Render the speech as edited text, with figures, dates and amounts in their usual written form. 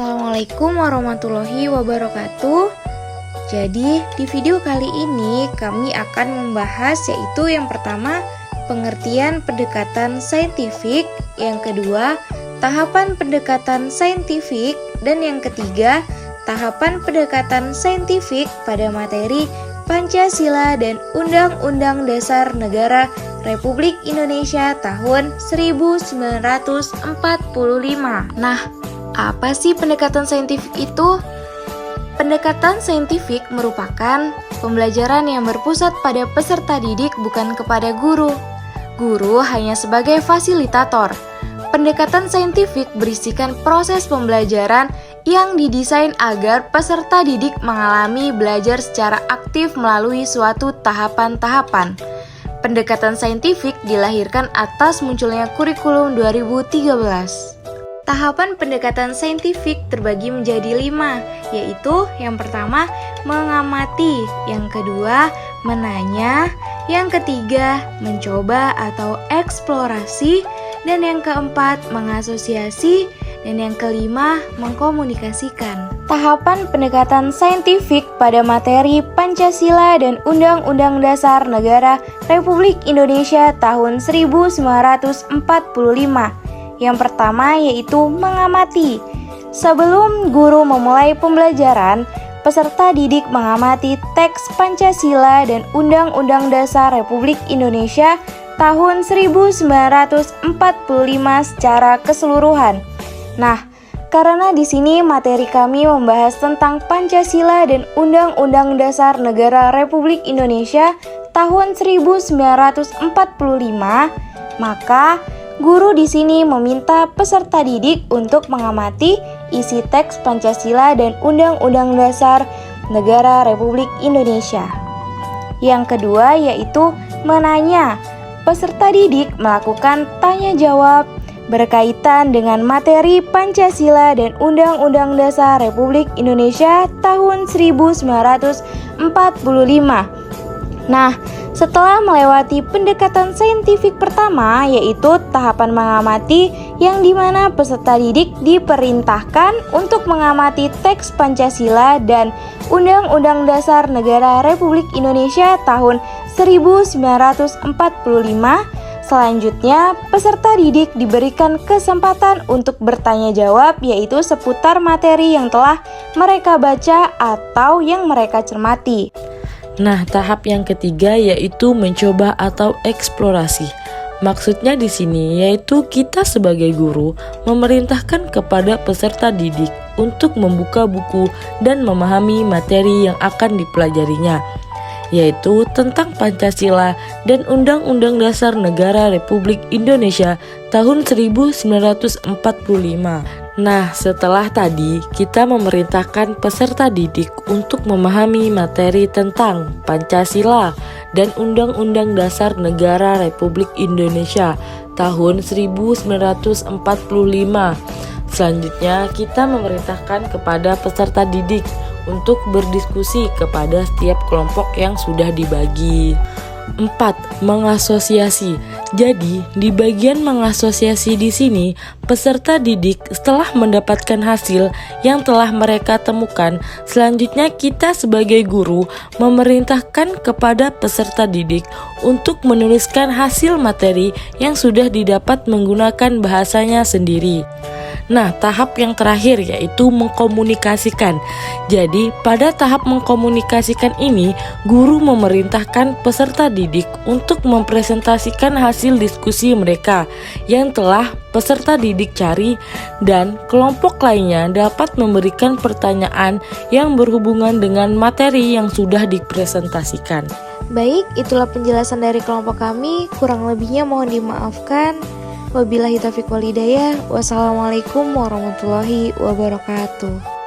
Assalamualaikum warahmatullahi wabarakatuh. Jadi di video kali ini kami akan membahas yaitu yang pertama pengertian pendekatan saintifik, yang kedua tahapan pendekatan saintifik, dan yang ketiga tahapan pendekatan saintifik pada materi Pancasila dan Undang-Undang Dasar Negara Republik Indonesia tahun 1945. Nah, apa sih pendekatan saintifik itu? Pendekatan saintifik merupakan pembelajaran yang berpusat pada peserta didik, bukan kepada guru. Guru hanya sebagai fasilitator. Pendekatan saintifik berisikan proses pembelajaran yang didesain agar peserta didik mengalami belajar secara aktif melalui suatu tahapan-tahapan. Pendekatan saintifik dilahirkan atas munculnya kurikulum 2013. Tahapan pendekatan saintifik terbagi menjadi 5, yaitu yang pertama mengamati, yang kedua menanya, yang ketiga mencoba atau eksplorasi, dan yang keempat mengasosiasi, dan yang kelima mengkomunikasikan. Tahapan pendekatan saintifik pada materi Pancasila dan Undang-Undang Dasar Negara Republik Indonesia tahun 1945. Yang pertama yaitu mengamati. Sebelum guru memulai pembelajaran, peserta didik mengamati teks Pancasila dan Undang-Undang Dasar Republik Indonesia tahun 1945 secara keseluruhan. Nah, karena di sini materi kami membahas tentang Pancasila dan Undang-Undang Dasar Negara Republik Indonesia tahun 1945, maka guru di sini meminta peserta didik untuk mengamati isi teks Pancasila dan Undang-Undang Dasar Negara Republik Indonesia. Yang kedua yaitu menanya. Peserta didik melakukan tanya jawab berkaitan dengan materi Pancasila dan Undang-Undang Dasar Republik Indonesia tahun 1945. Nah, setelah melewati pendekatan saintifik pertama, yaitu tahapan mengamati, yang dimana peserta didik diperintahkan untuk mengamati teks Pancasila dan Undang-Undang Dasar Negara Republik Indonesia tahun 1945. Selanjutnya, peserta didik diberikan kesempatan untuk bertanya jawab, yaitu seputar materi yang telah mereka baca atau yang mereka cermati. Nah, tahap yang ketiga yaitu mencoba atau eksplorasi. Maksudnya di sini yaitu kita sebagai guru memerintahkan kepada peserta didik untuk membuka buku dan memahami materi yang akan dipelajarinya, yaitu tentang Pancasila dan Undang-Undang Dasar Negara Republik Indonesia tahun 1945. Nah, setelah tadi kita memerintahkan peserta didik untuk memahami materi tentang Pancasila dan Undang-Undang Dasar Negara Republik Indonesia tahun 1945. Selanjutnya, kita memerintahkan kepada peserta didik untuk berdiskusi kepada setiap kelompok yang sudah dibagi. 4. Mengasosiasi. Jadi, di bagian mengasosiasi di sini, peserta didik setelah mendapatkan hasil yang telah mereka temukan, selanjutnya kita sebagai guru memerintahkan kepada peserta didik untuk menuliskan hasil materi yang sudah didapat menggunakan bahasanya sendiri. Nah, tahap yang terakhir yaitu mengkomunikasikan. Jadi, pada tahap mengkomunikasikan ini, guru memerintahkan peserta didik untuk mempresentasikan hasil diskusi mereka yang telah peserta didik cari, dan kelompok lainnya dapat memberikan pertanyaan yang berhubungan dengan materi yang sudah dipresentasikan. Baik, itulah penjelasan dari kelompok kami. Kurang lebihnya mohon dimaafkan. Wabillahi taufiq wal hidayah. Wassalamualaikum warahmatullahi wabarakatuh.